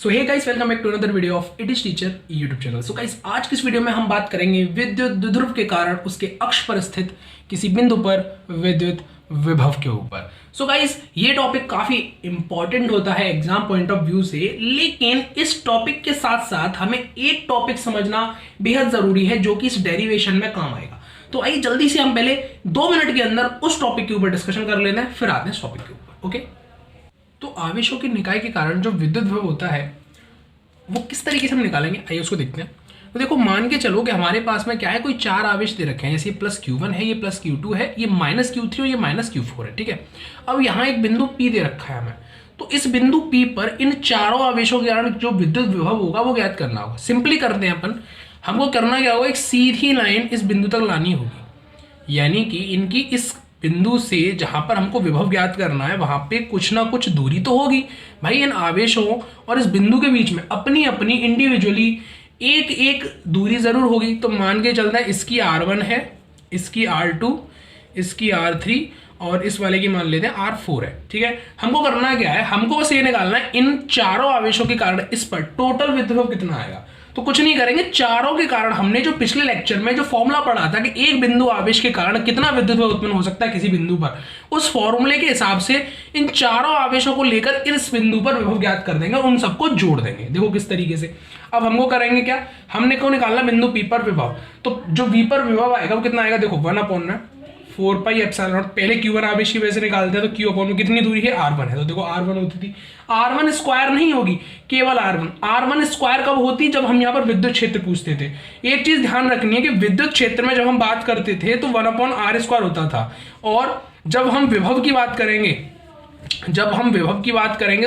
So hey guys, welcome back to another video of it is teacher YouTube channel. So guys, आज की इस video में हम बात करेंगे विद्युत द्विध्रुव के कारण उसके अक्ष पर स्थित किसी बिंदु पर विद्युत विभव के ऊपर। सो गाइस, ये टॉपिक काफी इंपॉर्टेंट होता है एग्जाम पॉइंट ऑफ व्यू से, लेकिन इस टॉपिक के साथ साथ हमें एक टॉपिक समझना बेहद जरूरी है जो कि इस डेरिवेशन में काम आएगा। तो आइए जल्दी से हम पहले 2 मिनट के अंदर उस टॉपिक के ऊपर डिस्कशन कर लेते हैं, फिर आते हैं इस टॉपिक के ऊपर। ओके, तो आवेशों के निकाय के कारण जो विद्युत विभव होता है वो किस तरीके से हम निकालेंगे, आइए उसको देखते हैं। तो देखो, मान के चलो कि हमारे पास में क्या है, कोई 4 आवेश दे रखे हैं, जैसे ये प्लस Q1 है, ये प्लस Q2 है, ये माइनस Q3 और ये माइनस Q4 है। ठीक है, अब यहाँ एक बिंदु P दे रखा है हमें, तो इस बिंदु P पर इन चारों आवेशों के कारण जो विद्युत विभव होगा वो ज्ञात करना होगा। सिंपली करते हैं अपन, हमको करना क्या होगा, एक सीधी लाइन इस बिंदु तक लानी होगी, यानी कि इनकी इस बिंदु से जहां पर हमको विभव ज्ञात करना है वहां पे कुछ ना कुछ दूरी तो होगी भाई। इन आवेशों और इस बिंदु के बीच में अपनी अपनी इंडिविजुअली एक एक दूरी जरूर होगी। तो मान के चलता है इसकी R1 है, इसकी R2, इसकी R3 और इस वाले की मान लेते हैं R4 है। ठीक है, हमको करना क्या है, हमको बस ये निकालना है इन चारों आवेशों के कारण इस पर टोटल विद्युत विभव कितना आएगा। तो कुछ नहीं करेंगे, चारों के कारण हमने जो पिछले लेक्चर में जो फॉर्मूला पढ़ा था कि एक बिंदु आवेश के कारण कितना विद्युत विभव उत्पन्न हो सकता है किसी बिंदु पर, उस फॉर्मूले के हिसाब से इन चारों आवेशों को लेकर इस बिंदु पर विभव ज्ञात कर देंगे, उन सबको जोड़ देंगे। देखो किस तरीके से। अब हमको करेंगे क्या, हमने को निकालना बिंदु P पर विभव, तो जो V पर विभव आएगा वो कितना आएगा, देखो 1/4 पाई एप्सिलॉन नॉट। पहले Q1 आवेश की वजह से निकालते हैं, तो Q अपॉन में कितनी दूरी है, R1 है, तो देखो R1 होती थी, R1 स्क्वायर नहीं होगी, केवल R1 स्क्वायर कब होती, जब हम यहाँ पर विद्युत क्षेत्र पूछते थे। एक चीज ध्यान रखनी है कि विद्युत क्षेत्र में जब हम बात करते थे तो 1/r² होता था, और जब हम विभव की बात करेंगे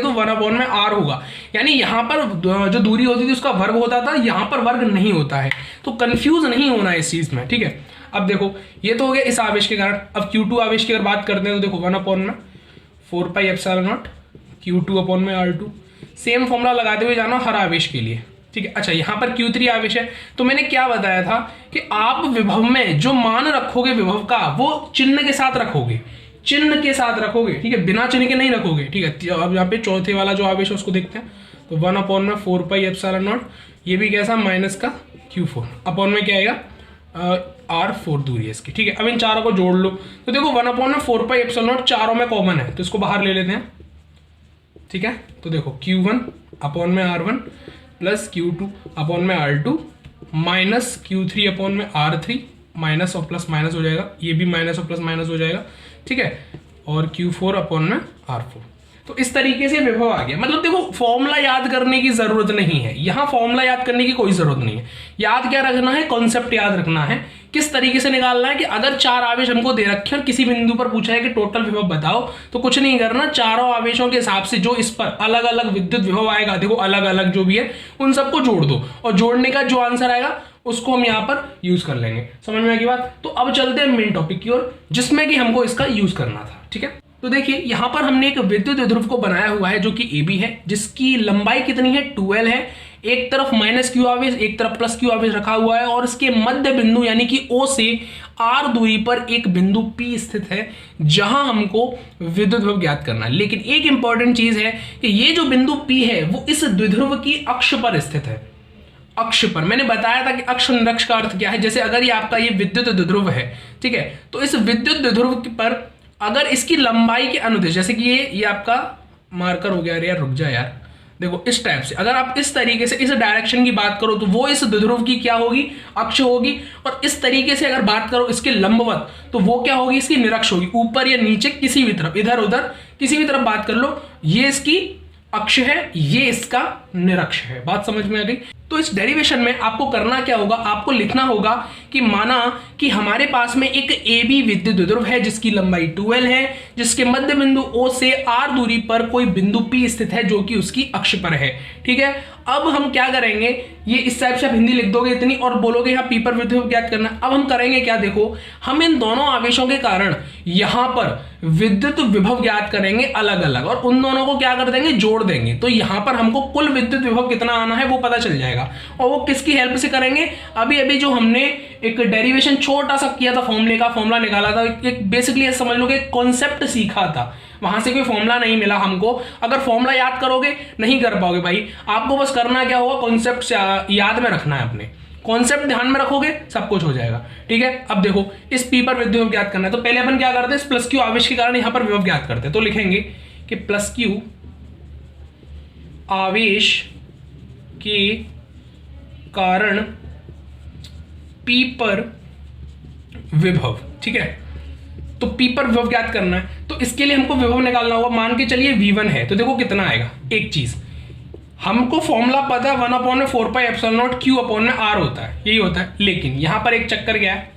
तो 1/r होगा, यानी यहाँ पर जो दूरी होती थी उसका वर्ग होता था, यहाँ पर वर्ग नहीं होता है। तो कंफ्यूज नहीं होना इस चीज में। ठीक है, अब देखो ये तो हो गया इस आवेश के कारण। अब Q2 आवेश की अगर बात करते हैं तो देखो 1/4 pi epsilon not Q2/R2। Same formula लगाते हुए जाना हर आवेश के लिए। ठीक है, अच्छा यहाँ पर Q3 आवेश है, तो मैंने क्या बताया था कि आप विभव में जो मान रखोगे विभव का वो चिन्ह के साथ रखोगे, ठीक है, बिना चिन्ह के नहीं रखोगे। ठीक है, अब यहाँ पे चौथे वाला जो आवेश है उसको देखते हैं, तो 1/4 पाई एप्सिलॉन नॉट, ये भी कैसा, माइनस का Q4 अपॉन में क्या आएगा, R4 दूरी है इसकी। ठीक है, अब इन चारों को जोड़ लो, तो देखो 1/4 पाई एप्सिलॉन नॉट चारों में कॉमन है, तो इसको बाहर ले लेते हैं। ठीक है, तो देखो Q1 अपॉन में R1 प्लस Q2 अपॉन में R2 माइनस Q3 अपॉन में R3, माइनस और प्लस माइनस हो जाएगा, ये भी माइनस और प्लस माइनस हो जाएगा। ठीक है, और Q4 अपॉन में R4। तो इस तरीके से विभव आ गया। मतलब देखो, फॉर्मूला याद करने की जरूरत नहीं है, यहां फॉर्मूला याद करने की कोई जरूरत नहीं है। याद क्या रखना है, कॉन्सेप्ट याद रखना है, किस तरीके से निकालना है कि अगर 4 आवेश हमको दे रखे हैं और किसी बिंदु पर पूछा है कि टोटल विभव बताओ, तो कुछ नहीं करना, चारों आवेशों के हिसाब से जो इस पर अलग अलग विद्युत विभव आएगा, देखो अलग अलग जो भी है उन सबको जोड़ दो, और जोड़ने का जो आंसर आएगा उसको हम यहाँ पर यूज कर लेंगे। समझ में आ गई बात। तो अब चलते हैं मेन टॉपिक की ओर, जिसमें कि हमको इसका यूज करना था। ठीक है, तो देखिए यहाँ पर हमने एक विद्युत द्विध्रुव को बनाया हुआ है जो कि AB है, जिसकी लंबाई कितनी है, 12 है। एक तरफ माइनस Q आवेश, एक तरफ प्लस Q आवेश रखा हुआ है, और इसके मध्य बिंदु यानी कि O से R दूरी पर एक बिंदु P स्थित है जहां हमको विद्युत विभव ज्ञात करना है। लेकिन एक इंपॉर्टेंट चीज है कि ये जो बिंदु P है वो इस द्विध्रुव की अक्ष पर स्थित है। अक्ष पर मैंने बताया था कि अक्ष निरक्ष का अर्थ क्या है। जैसे अगर ये आपका ये विद्युत द्विध्रुव है, ठीक है, तो इस विद्युत द्विध्रुव पर अगर इसकी लंबाई के अनुदिश, जैसे कि ये आपका मार्कर हो गया, अरे यार रुक जा यार, देखो इस टाइप से अगर आप इस तरीके से इस डायरेक्शन की बात करो तो वो इस द्विध्रुव की क्या होगी, अक्ष होगी। और इस तरीके से अगर बात करो इसके लंबवत, तो वो क्या होगी, इसकी निरक्ष होगी, ऊपर या नीचे किसी भी तरफ, इधर उधर किसी भी तरफ बात कर लो, ये इसकी अक्ष है, ये इसका निरक्ष है। बात समझ में आ गई। तो इस डेरिवेशन में आपको करना क्या होगा, आपको लिखना होगा कि माना कि हमारे पास में एक AB विद्युत द्विध्रुव है जिसकी लंबाई 12 है, जिसके मध्य बिंदु O से R दूरी पर कोई बिंदु P स्थित है जो कि उसकी अक्ष पर है। ठीक है, अब हम क्या करेंगे, ये इस टाइप से आप हिंदी लिख दोगे इतनी और बोलोगे यहाँ P पर विद्युत विभव ज्ञात करना। अब हम करेंगे क्या, देखो हम इन दोनों आवेशों के कारण यहां पर विद्युत विभव ज्ञात करेंगे अलग अलग, और उन दोनों को क्या कर देंगे, जोड़ देंगे। तो यहां पर हमको कुल विद्युत विभव कितना आना है वो पता चल जाएगा। और वो किसकी हेल्प से करेंगे, अभी अभी जो हमने एक डेरिवेशन छोटा सा किया था, फॉर्मूले का फॉर्मूला निकाला था, एक बेसिकली समझ लो कि कॉन्सेप्ट सीखा था। वहां से कोई फॉर्मूला नहीं मिला हमको। अगर फॉर्मूला याद करोगे नहीं कर पाओगे भाई। आपको बस करना क्या होगा, कॉन्सेप्ट याद में रखना है, अपने कॉन्सेप्ट ध्यान में रखोगे सब कुछ हो जाएगा। ठीक है, अब देखो इस पी पर विद्युत विभव ज्ञात करना है, तो पहले अपन क्या करते हैं, इस प्लस क्यू आवेश के कारण यहां पर विभव ज्ञात करते हैं। तो लिखेंगे कि प्लस क्यू आवेश के कारण पी पर विभव। ठीक है, तो पी पर विभव ज्ञात करना है, तो इसके लिए हमको विभव निकालना होगा। मान के चलिए V1 है, तो देखो कितना आएगा। एक चीज हमको फॉर्मूला पता है 1/4πε0 Q/r होता है, यही होता है। लेकिन यहां पर एक चक्कर क्या है,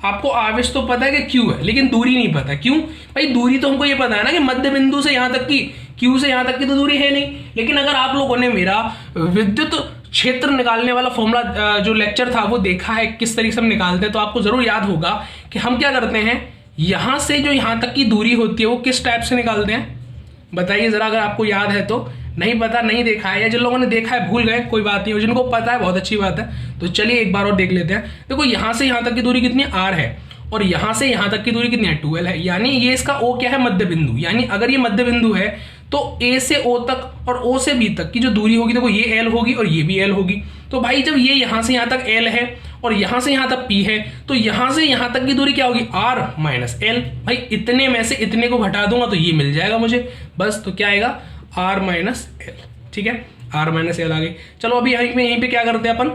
आपको आवेश तो पता है कि Q है, लेकिन दूरी नहीं पता। क्यों भाई, दूरी तो हमको ये पता है ना कि मध्य बिंदु से यहां तक की, Q से यहां तक की तो दूरी है नहीं। लेकिन अगर आप लोगों ने मेरा विद्युत क्षेत्र निकालने वाला फॉर्मूला जो लेक्चर था वो देखा है किस तरीके से हम निकालते हैं, तो आपको जरूर याद होगा कि हम क्या करते हैं, यहां से जो यहां तक की दूरी होती है वो किस टाइप से निकालते हैं, बताइए जरा। अगर आपको याद है तो, नहीं पता, नहीं देखा है, या जिन लोगों ने देखा है भूल गए, कोई बात नहीं, जिनको पता है बहुत अच्छी बात है। तो चलिए एक बार और देख लेते हैं। देखो यहां से यहां तक की दूरी कितनी, r है, और यहां से यहां तक की दूरी कितनी है, 12 है। यानी ये इसका O क्या है, मध्य बिंदु। यानी अगर ये मध्य बिंदु है तो A से O तक और O से B तक की जो दूरी होगी, देखो ये L होगी और ये भी L होगी। तो भाई जब ये यहां से यहां तक L है और यहां से यहां तक P है, तो यहां से यहां तक की दूरी क्या होगी, R माइनस L। भाई इतने में से इतने को घटा दूंगा तो ये मिल जाएगा मुझे बस। तो क्या आएगा, R माइनस L। ठीक है, R माइनस L आ गई। चलो अभी यहीं पे क्या करते हैं अपन,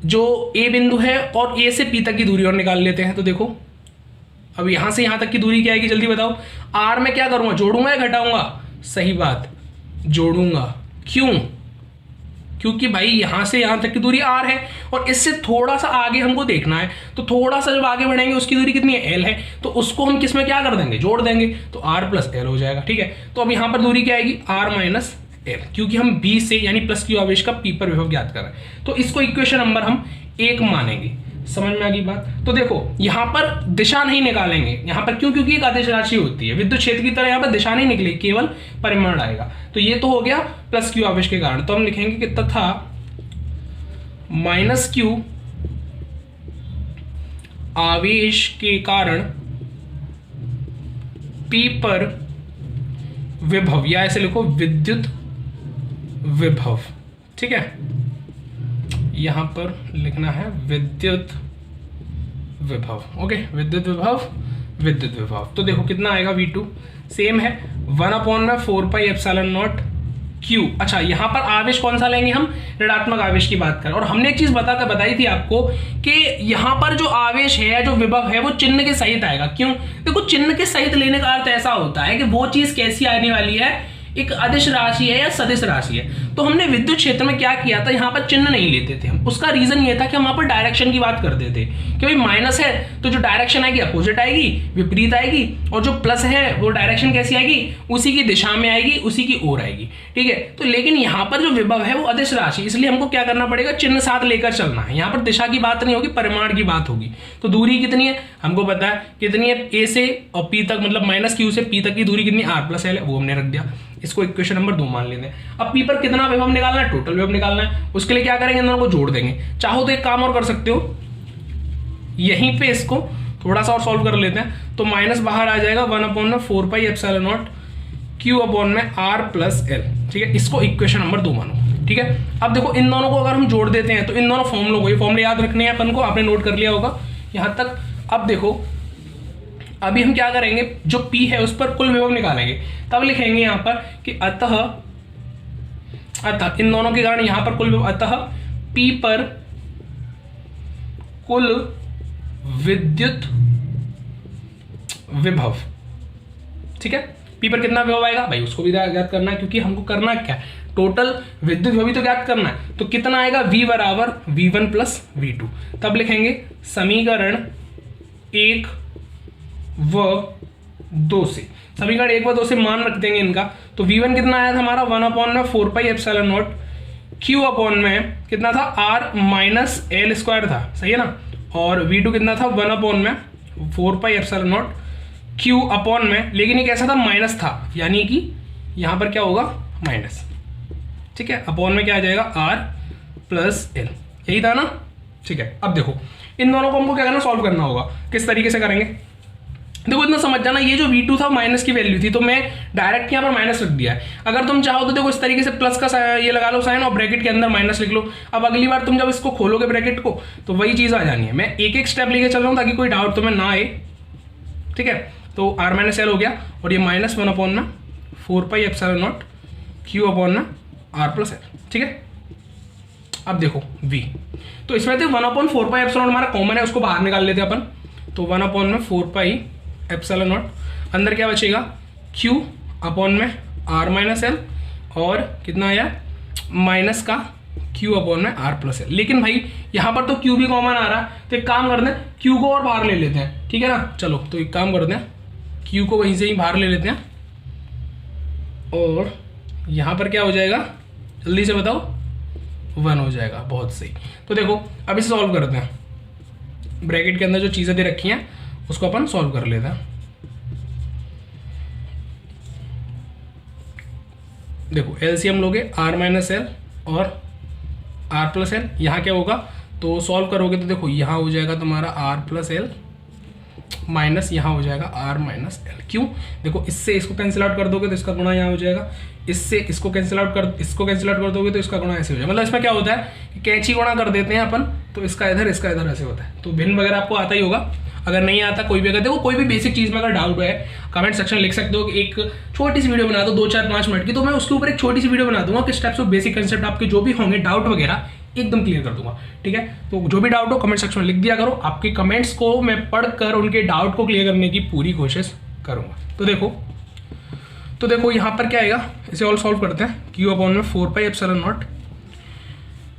जो A बिंदु है और A से P तक की दूरी और निकाल लेते हैं। तो देखो अब यहां से यहां तक की दूरी क्या आएगी, जल्दी बताओ। R में क्या करूंगा, जोड़ूंगा या घटाऊंगा, सही बात, जोड़ूंगा। क्यों, क्योंकि भाई यहां से यहां तक की दूरी R है और इससे थोड़ा सा आगे हमको देखना है, तो थोड़ा सा जब आगे बढ़ेंगे उसकी दूरी कितनी है, L है, तो उसको हम किस में क्या कर देंगे, जोड़ देंगे, तो R प्लस L हो जाएगा। ठीक है, तो अब यहां पर दूरी क्या आएगी, R माइनस L, क्योंकि हम B से यानी प्लस क्यू आवेश का P पर विभव ज्ञात कर रहे हैं। तो इसको इक्वेशन नंबर हम 1 मानेंगे। समझ में आ गई बात। तो देखो यहां पर दिशा नहीं निकालेंगे, यहां पर क्यों, क्योंकि एक आदेश राशि होती है, विद्युत क्षेत्र की तरह यहां पर दिशा नहीं निकलेगी, केवल परिमाण आएगा। तो ये तो हो गया प्लस क्यू आवेश के कारण। तो हम लिखेंगे कि तथा माइनस क्यू आवेश के कारण P पर विभव, या ऐसे लिखो विद्युत विभव। ठीक है, यहां पर लिखना है विद्युत विभव। ओके, विद्युत विभव, विद्युत विभव। तो देखो कितना आएगा, V2 सेम है 1/4πε0 Q। अच्छा, यहां पर आवेश कौन सा लेंगे हम, ऋणात्मक आवेश की बात करें। और हमने एक चीज बताई थी आपको कि यहां पर जो आवेश है, जो विभव है, वो चिन्ह के सहित आएगा। क्यों, देखो चिन्ह के सहित लेने का अर्थ ऐसा होता है कि वो चीज कैसी आने वाली है, एक अदिश राशि है या सदिश राशि है। तो हमने विद्युत क्षेत्र में क्या किया था, यहाँ पर चिन्ह नहीं लेते थे हम। उसका रीजन ये था कि हम वहां पर डायरेक्शन की बात करते थे कि भाई माइनस है तो जो डायरेक्शन आएगी अपोजिट आएगी, विपरीत आएगी, और जो प्लस है वो डायरेक्शन कैसी आएगी, उसी की दिशा में आएगी, उसी की ओर आएगी। ठीक है, तो लेकिन यहाँ पर जो विभव है वो अदिश राशि, इसलिए हमको क्या करना पड़ेगा, चिन्ह साथ लेकर चलना है। यहाँ पर दिशा की बात नहीं होगी, परिमाण की बात होगी। तो दूरी कितनी है हमको पता है, कितनी है, A से और P तक, मतलब माइनस Q से P तक की दूरी कितनी, R प्लस L है, वो हमने रख दिया। इसको इक्वेशन नंबर 2 मान लेते हैं। अब P पर कितना विभव निकालना है, टोटल विभव निकालना है। उसके लिए क्या करेंगे, इन दोनों को जोड़ देंगे। चाहो तो एक काम और कर सकते हो, यहीं पे इसको थोड़ा सा और सॉल्व कर लेते हैं। तो माइनस बाहर आ जाएगा 1/4πε0 Q/r प्लस L। ठीक है, इसको इक्वेशन नंबर 2 मानो। ठीक है, अब देखो इन दोनों को अगर हम जोड़ देते हैं तो इन दोनों फॉर्मूलों को, ये फॉर्मूले याद रखने हैं अपन को, आपने नोट कर लिया होगा यहां तक। अब देखो अभी हम क्या करेंगे, जो P है उस पर कुल विभव निकालेंगे। तब लिखेंगे यहां पर कि अतः इन दोनों के कारण यहां पर कुल विभव, अतः P पर कुल विद्युत विभव। ठीक है, P पर कितना विभव आएगा भाई, उसको भी ज्ञात करना है, क्योंकि हमको करना क्या है, टोटल विद्युत विभव तो ज्ञात करना है। तो कितना आएगा, V बराबर V1 प्लस V2। तब लिखेंगे समीकरण 1 व 2 से, समीकरण 1 व 2 से मान रख देंगे इनका। तो V1 कितना आया था हमारा, 1/4πε0 Q में कितना था, R माइनस L स्क्वायर था, सही है ना। और V2 कितना था, 1/4πε0 Q में, लेकिन ये कैसा था, माइनस था, यानी कि यहां पर क्या होगा, माइनस। ठीक है, अपॉन में क्या आ जाएगा, R प्लस L, यही था ना। ठीक है, अब देखो इन दोनों को हमको क्या करना, सॉल्व करना होगा। किस तरीके से करेंगे, देखो इतना समझ जाना, ये जो V2 था माइनस की वैल्यू थी, तो मैं डायरेक्ट यहाँ पर माइनस रख दिया है। अगर तुम चाहो तो देखो इस तरीके से प्लस का ये लगा लो साइन और ब्रैकेट के अंदर माइनस लिख लो। अब अगली बार तुम जब इसको खोलोगे ब्रैकेट को तो वही चीज़ आ जानी है। मैं एक एक स्टेप लेके चल रहा हूँ ताकि कोई डाउट तुम्हें ना आए, ठीक है। तो R माइनस एल हो गया और ये -1/4πε0 Q/r+l, ठीक है। अब देखो V, तो इसमें तो 1/4πε0 हमारा कॉमन है, उसको बाहर निकाल लेते हैं अपन। तो 1/4πε0 अंदर क्या बचेगा Q/r-l और कितना आया माइनस का Q/r+l। लेकिन भाई यहाँ पर तो Q भी कॉमन आ रहा है, तो एक काम करते हैं Q को और बाहर ले लेते हैं, ठीक है ना। चलो तो एक काम करते हैं Q को वहीं से ही बाहर ले लेते हैं और यहाँ पर क्या हो जाएगा जल्दी से बताओ, 1 हो जाएगा। बहुत सही। तो देखो अब इसे सॉल्व करते हैं, ब्रैकेट के अंदर जो चीज़ें दे रखी हैं उसको अपन सॉल्व कर लेते हैं। देखो एलसीएम लोगे R-l और r+l, यहाँ क्या होगा तो सॉल्व करोगे तो देखो यहाँ हो जाएगा तुम्हारा R+l माइनस यहाँ हो जाएगा R-l। क्यों, देखो इससे इसको कैंसिल आउट कर दोगे तो इसका गुणा यहाँ हो जाएगा, इससे इसको कैंसिल आउट कर दोगे तो इसका गुणा ऐसे हो जाएगा। मतलब इसमें क्या होता है कि कैंची गुणा कर देते हैं अपन, तो इसका इधर ऐसे होता है। तो भिन्न वगैरह आपको आता ही होगा, अगर नहीं आता कोई भी, अगर देखो कोई भी बेसिक चीज़ में अगर डाउट है कमेंट सेक्शन लिख सकते हो कि एक छोटी सी वीडियो बना दो 2-4-5 मिनट की, तो मैं उसके ऊपर एक छोटी सी वीडियो बना दूंगा कि स्टेप्स ऑफ बेसिक कंसेप्ट आपके जो भी होंगे डाउट वगैरह एकदम क्लियर कर दूंगा, ठीक है। तो जो भी डाउट हो कमेंट सेक्शन में लिख दिया करो, आपके कमेंट्स को मैं पढ़कर उनके डाउट को क्लियर करने की पूरी कोशिश करूंगा। तो देखो यहाँ पर क्या आएगा, इसे और सॉल्व करते हैं Q/4πε0।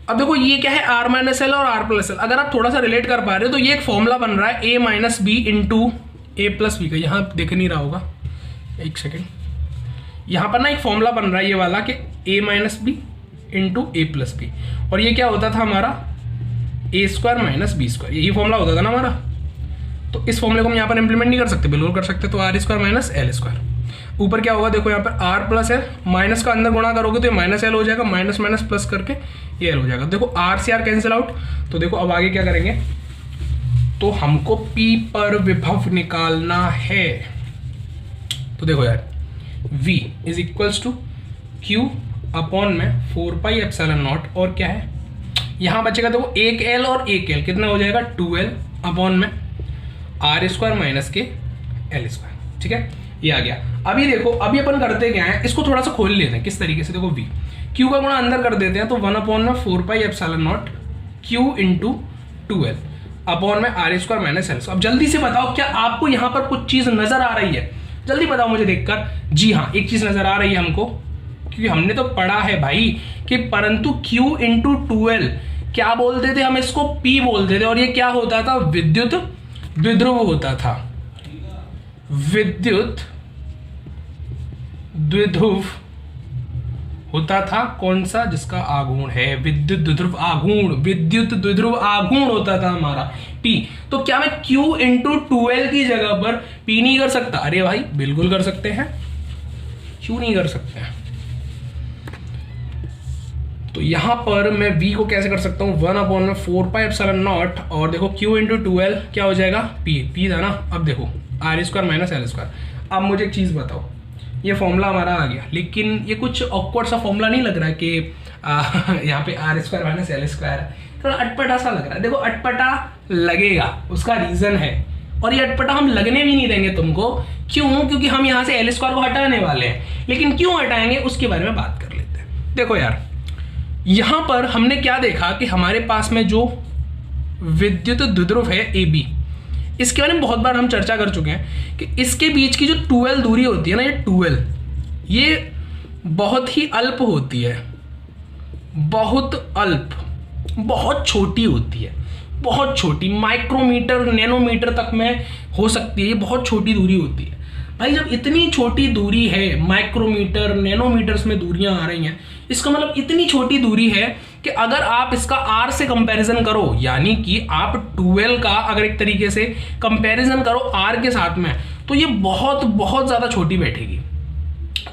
अब देखो ये क्या है R-l और r+l। अगर आप थोड़ा सा रिलेट कर पा रहे हो तो ये एक फॉर्मूला बन रहा है a - b × a+b का, यहाँ दिख नहीं रहा होगा, एक सेकेंड। यहाँ पर ना एक फॉर्मूला बन रहा है ये वाला कि a - b × a+b, और ये क्या होता था हमारा a² - b², यही फॉर्मूला होता था ना हमारा। तो इस फॉर्मूले को हम यहाँ पर इंप्लीमेंट नहीं कर सकते, बिल्कुल कर सकते, तो r² - l²। ऊपर क्या होगा देखो यहाँ पर R+l, माइनस का अंदर गुणा करोगे तो ये -l हो जाएगा, माइनस माइनस प्लस करके ये l हो जाएगा। देखो R से R कैंसिल आउट। तो देखो अब आगे क्या करेंगे, तो हमको P पर विभव निकालना है। तो देखो यार V is equals to Q/4πε0 और क्या है यहाँ बचेगा देखो एक L और एक L, कितना हो जाएगा 2L/r² - l², ठीक है। ये आ गया। अभी देखो अभी अपन करते क्या है, इसको थोड़ा सा खोल लेते हैं किस तरीके से। देखो V Q का गुणा अंदर कर देते हैं, तो 1/4πε0 Q × 2L/r² - l²। अब जल्दी से बताओ क्या आपको यहाँ पर कुछ चीज़ नजर आ रही है, जल्दी बताओ मुझे देखकर। जी हाँ, एक चीज़ नजर आ रही है हमको, क्योंकि हमने तो पढ़ा है भाई कि परंतु Q × 2L क्या बोलते थे हम, इसको P बोलते थे, और ये क्या होता था विद्युत द्विध्रुव होता था, विद्युत द्विध्रुव होता था। कौन सा, जिसका आघूर्ण है विद्युत द्विध्रुव आघूर्ण, विद्युत द्विध्रुव आघूर्ण होता था हमारा P। तो क्या मैं Q × 2L की जगह पर P नहीं कर सकता? अरे भाई बिल्कुल कर सकते हैं, क्यों नहीं कर सकते हैं। तो यहां पर मैं V को कैसे कर सकता हूं, 1/4πε0 और देखो Q × 2L क्या हो जाएगा, P था ना। अब देखो R² - l²। अब मुझे एक चीज़ बताओ, ये फॉर्मूला हमारा आ गया, लेकिन ये कुछ ऑकवर्ड सा फॉर्मूला नहीं लग रहा है कि यहाँ पे R² - l², थोड़ा अटपटा सा लग रहा है। देखो अटपटा लगेगा, उसका रीज़न है, और ये अटपटा हम लगने भी नहीं देंगे तुमको। क्यों, क्योंकि हम यहाँ से l² को हटाने वाले हैं, लेकिन क्यों हटाएंगे उसके बारे में बात कर लेते हैं। देखो यार यहाँ पर हमने क्या देखा कि हमारे पास में जो विद्युत द्विध्रुव है AB, इसके बारे में बहुत बार हम चर्चा कर चुके हैं कि इसके बीच की जो 2L दूरी होती है ना, ये 2L ये बहुत ही अल्प होती है, बहुत अल्प, बहुत छोटी होती है, बहुत छोटी, माइक्रोमीटर नैनोमीटर तक में हो सकती है, ये बहुत छोटी दूरी होती है। भाई जब इतनी छोटी दूरी है, माइक्रोमीटर नैनोमीटर्स में दूरियां आ रही हैं, इसका मतलब इतनी छोटी दूरी है कि अगर आप इसका R से कंपैरिजन करो, यानी कि आप 2L का अगर एक तरीके से कंपैरिजन करो R के साथ में, तो ये बहुत बहुत ज़्यादा छोटी बैठेगी।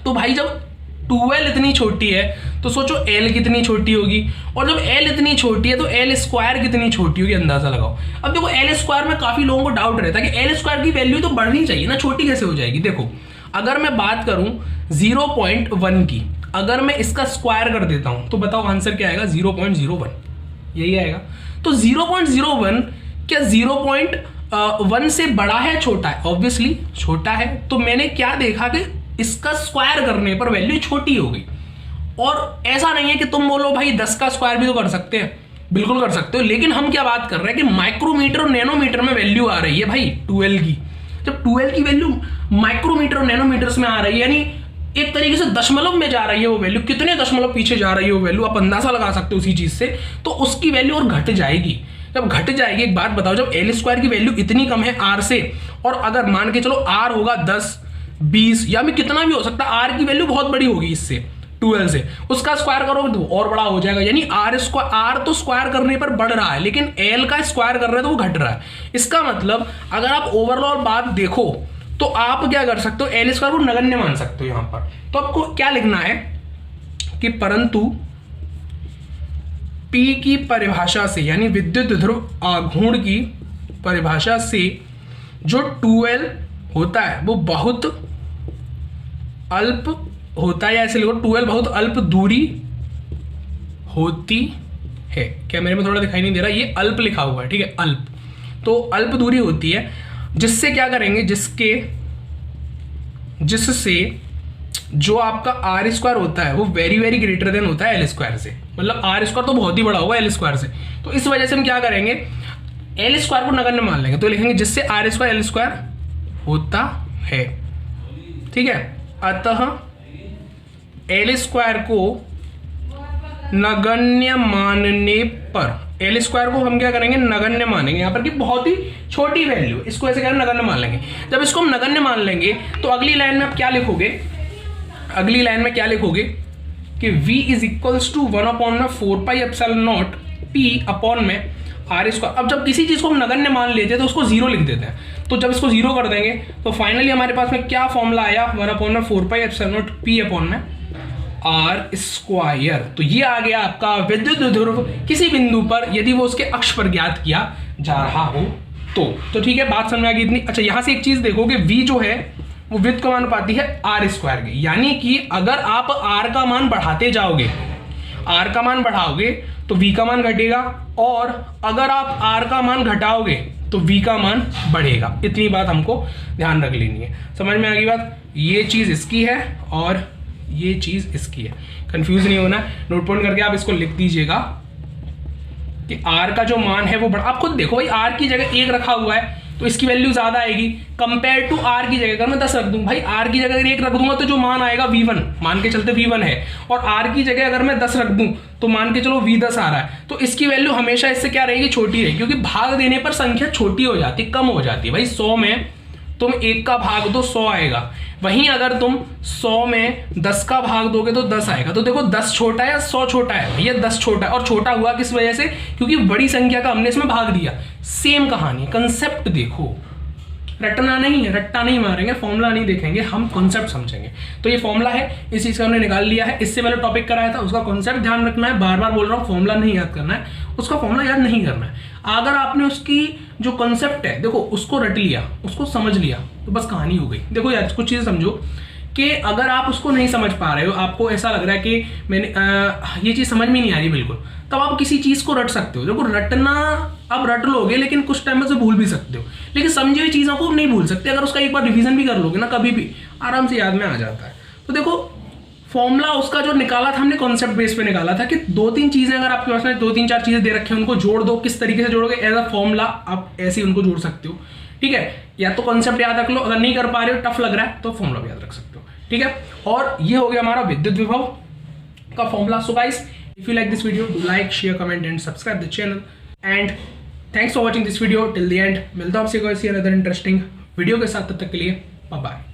तो भाई जब 2L इतनी छोटी है तो सोचो एल कितनी छोटी होगी, और जब एल इतनी छोटी है तो एल स्क्वायर कितनी छोटी होगी, अंदाजा लगाओ। अब देखो एल स्क्वायर में काफी लोगों को डाउट रहता है कि एल स्क्वायर की वैल्यू तो बढ़नी चाहिए ना, छोटी कैसे हो जाएगी। देखो अगर मैं बात करूं 0.1 की, अगर मैं इसका स्क्वायर कर देता हूं तो बताओ आंसर क्या आएगा, 0.01, यही आएगा। तो 0.01 क्या 0.1 से बड़ा है छोटा है? ऑब्वियसली छोटा है। तो मैंने क्या देखा कि इसका स्क्वायर करने पर वैल्यू छोटी हो गई। और ऐसा नहीं है कि तुम बोलो भाई 10 का स्क्वायर भी तो कर सकते हैं, बिल्कुल कर सकते हो, लेकिन हम क्या बात कर रहे हैं कि माइक्रोमीटर और नैनोमीटर में वैल्यू आ रही है भाई 12 की। जब 12 की वैल्यू माइक्रोमीटर और नैनोमीटर्स में आ रही है, यानी एक तरीके से दशमलव में जा रही है वो वैल्यू, कितने दशमलव पीछे जा रही है वो वैल्यू, आप अंदाजा लगा सकते हो उसी चीज से, तो उसकी वैल्यू और घट जाएगी। जब घट जाएगी, एक बात बताओ, जब एल स्क्वायर की वैल्यू इतनी कम है आर से, और अगर मान के चलो आर होगा 10, 20 या फिर कितना भी हो सकता है, आर की वैल्यू बहुत बड़ी होगी इससे 12 से, उसका स्क्वायर करोगे तो और बड़ा हो जाएगा। यानी आर तो स्क्वायर करने पर बढ़ रहा है, लेकिन एल का स्क्वायर कर रहे हैं तो वो घट रहा है। इसका मतलब अगर आप ओवरऑल बात देखो तो आप क्या कर सकते हो, एल स्क्वायर को नगण्य मान सकते हो यहां पर। तो आपको क्या लिखना है कि परंतु पी की परिभाषा से, यानी विद्युत ध्रुव आघूर्ण की परिभाषा से जो 12 होता है वो बहुत अल्प होता है, या ऐसे लिखो 12 बहुत अल्प दूरी होती है। कैमरे में थोड़ा दिखाई नहीं दे रहा, ये अल्प लिखा हुआ है, ठीक है, अल्प। तो अल्प दूरी होती है, जिससे क्या करेंगे, जिससे जो आपका आर स्क्वायर होता है वो वेरी वेरी ग्रेटर देन होता है एल स्क्वायर से, मतलब आर स्क्वायर तो बहुत ही बड़ा होगा एल स्क्वायर से। तो इस वजह से हम क्या करेंगे, एल स्क्वायर को नगण्य मान लेंगे, तो लिखेंगे जिससे आर स्क्वायर एल स्क्वायर होता है, ठीक है। अतः एल स्क्वायर को नगण्य मानने पर, एल स्क्वायर को हम क्या करेंगे, नगण्य मानेंगे यहाँ पर कि बहुत ही छोटी वैल्यू, इसको ऐसे करें नगण्य मान लेंगे। जब इसको हम नगण्य मान लेंगे तो अगली लाइन में आप क्या लिखोगे, अगली लाइन में क्या लिखोगे कि v is equals to 1/4πε0 p upon में आर स्क्वायर। अब जब किसी चीज को हम नगण्य मान लेते हैं तो उसको जीरो लिख देते हैं, तो जब इसको जीरो कर देंगे तो फाइनली हमारे पास में क्या फॉर्मूला आया, 1/4πε0 p अपॉन में आर स्क्वायर। तो ये आ गया आपका विद्युत ध्रुव किसी बिंदु पर यदि वो उसके अक्ष पर ज्ञात किया जा रहा हो तो ठीक है, बात समझ में आ गई इतनी। अच्छा, यहां से एक चीज देखो कि v जो है वो विद्युत का मान पाती है आर स्क्वायर के, यानी कि अगर आप आर का मान बढ़ाते जाओगे, आर का मान बढ़ाओगे तो v का मान घटेगा, और अगर आप आर का मान घटाओगे तो v का मान बढ़ेगा। इतनी बात हमको ध्यान रख लेनी है। समझ में आ गई बात, ये चीज इसकी है और ये चीज इसकी है, कंफ्यूज नहीं होना। नोट पॉइंट करके आप इसको लिख दीजिएगा कि r का जो मान है वो बढ़ा, आप खुद देखो भाई r की जगह 1 रखा हुआ है तो इसकी वैल्यू ज्यादा आएगी कंपेयर टू r की जगह। अगर मैं 10 रख दूं भाई, r की जगह अगर 1 रख दूंगा तो जो मान आएगा v1, मान के चलते v1 है, और r की जगह अगर मैं 10 रख दूं तो मान के चलो v10 आ रहा है, तो इसकी वैल्यू हमेशा इससे क्या रहेगी, छोटी रहेगी, क्योंकि भाग देने पर संख्या छोटी हो जाती, कम हो जाती है। भाई 100 में तुम 1 का भाग दो 100 आएगा, वहीं अगर तुम 100 में 10 का भाग दोगे तो 10 आएगा। तो देखो 10 छोटा है या 100 छोटा है, भैया 10 छोटा है, और छोटा हुआ किस वजह से, क्योंकि बड़ी संख्या का हमने इसमें भाग दिया। सेम कहानी, कंसेप्ट देखो, रटना नहीं है, रट्टा नहीं मारेंगे, फॉर्मूला नहीं देखेंगे, हम कॉन्सेप्ट समझेंगे। तो ये फॉर्मूला है, इस चीज का हमने निकाल लिया है। इससे पहले टॉपिक कराया था, उसका कॉन्सेप्ट ध्यान रखना है, बार बार बोल रहा हूँ, फॉर्मूला नहीं याद करना है, उसका फॉर्मूला याद नहीं करना है। अगर आपने उसकी जो कॉन्सेप्ट है देखो उसको रट लिया, उसको समझ लिया, तो बस कहानी हो गई। देखो यार कुछ चीजें समझो कि अगर आप उसको नहीं समझ पा रहे हो, आपको ऐसा लग रहा है कि मैंने ये चीज समझ में नहीं आ रही बिल्कुल, तब आप किसी चीज को रट सकते हो। देखो रटना अब रट लोगे, लेकिन कुछ टाइम में से भूल भी सकते हो, लेकिन समझी हुई चीजों को नहीं भूल सकते। अगर उसका एक बार रिवीजन भी कर लोगे ना, कभी भी आराम से याद में आ जाता है। तो देखो फॉर्मूला उसका जो निकाला था हमने, कॉन्सेप्ट बेस पे निकाला था कि 2-3 चीजें अगर आपके पास में 2-3 4 चीजें दे रखे हैं, उनको जोड़ दो। किस तरीके से जोड़ोगे, एज अ फॉर्मूला आप ऐसे ही उनको जोड़ सकते हो, ठीक है। या तो कॉन्सेप्ट याद रख लो, अगर नहीं कर पा रहे हो, टफ लग रहा है, तो फॉर्मूला भी याद रख सकते हो, ठीक है। और ये हो गया हमारा विद्युत विभव का formula. So guys, if you like this video, like share comment and subscribe the channel, and thanks for watching this video till the end. मिलता हूं आपसे कोई सी अनदर इंटरेस्टिंग वीडियो के साथ, तब तक के लिए बाय बाय।